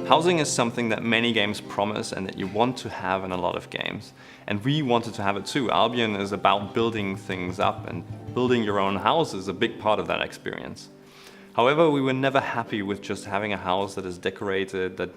Housing is something that many games promise and that you want to have in a lot of games. And we wanted to have it too. Albion is about building things up, and building your own house is a big part of that experience. However, we were never happy with just having a house that is decorated, that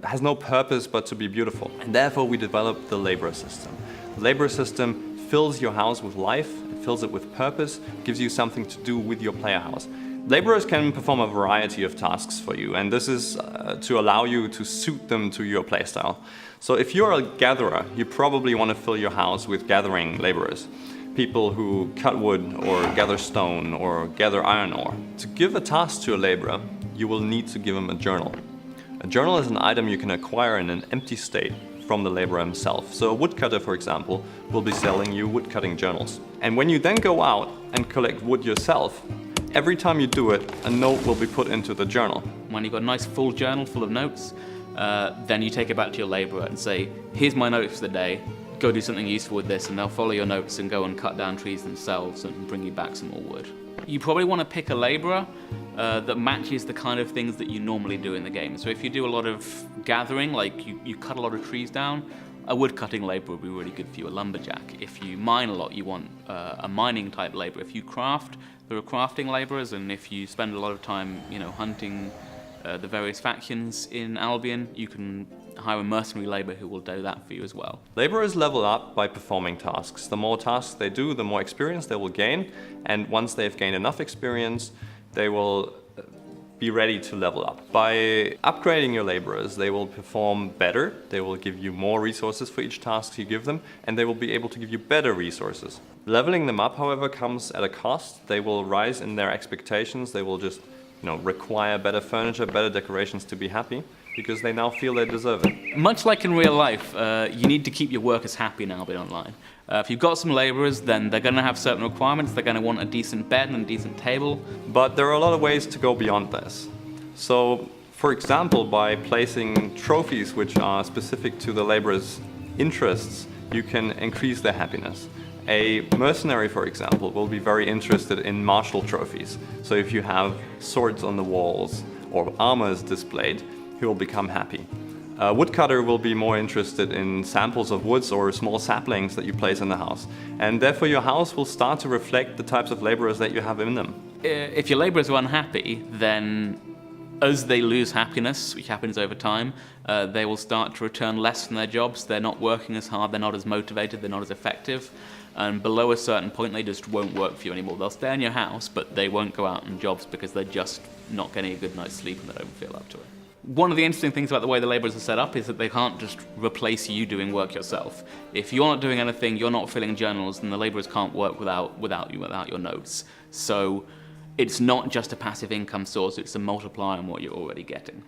has no purpose but to be beautiful. And therefore we developed the Laborer system. The Laborer system fills your house with life, it fills it with purpose, gives you something to do with your player house. Laborers can perform a variety of tasks for you, and this is to allow you to suit them to your playstyle. So if you're a gatherer, you probably want to fill your house with gathering laborers. People who cut wood or gather stone or gather iron ore. To give a task to a laborer, you will need to give him a journal. A journal is an item you can acquire in an empty state from the laborer himself. So a woodcutter, for example, will be selling you woodcutting journals. And when you then go out and collect wood yourself, every time you do it, a note will be put into the journal. When you've got a nice full journal full of notes, then you take it back to your laborer and say, here's my notes for the day, go do something useful with this, and they'll follow your notes and go and cut down trees themselves and bring you back some more wood. You probably want to pick a laborer that matches the kind of things that you normally do in the game. So if you do a lot of gathering, like you cut a lot of trees down, a wood-cutting laborer would be really good for you, a lumberjack. If you mine a lot, you want a mining type laborer. If you craft, there are crafting laborers, and if you spend a lot of time, hunting the various factions in Albion, you can hire a mercenary laborer who will do that for you as well. Laborers level up by performing tasks. The more tasks they do, the more experience they will gain, and once they've gained enough experience, they will be ready to level up. By upgrading your laborers, they will perform better, they will give you more resources for each task you give them, and they will be able to give you better resources. Leveling them up, however, comes at a cost. They will rise in their expectations, they will just require better furniture, better decorations to be happy, because they now feel they deserve it. Much like in real life, you need to keep your workers happy in Albion Online. If you've got some laborers, then they're going to have certain requirements. They're going to want a decent bed and a decent table. But there are a lot of ways to go beyond this. So, for example, by placing trophies which are specific to the laborers' interests, you can increase their happiness. A mercenary, for example, will be very interested in martial trophies. So if you have swords on the walls or armors displayed, he will become happy. A woodcutter will be more interested in samples of woods or small saplings that you place in the house. And therefore your house will start to reflect the types of laborers that you have in them. If your laborers are unhappy, then as they lose happiness, which happens over time, they will start to return less from their jobs. They're not working as hard, they're not as motivated, they're not as effective. And below a certain point, they just won't work for you anymore. They'll stay in your house, but they won't go out on jobs because they're just not getting a good night's sleep and they don't feel up to it. One of the interesting things about the way the laborers are set up is that they can't just replace you doing work yourself. If you're not doing anything, you're not filling journals, then the laborers can't work without your notes. So it's not just a passive income source, it's a multiplier on what you're already getting.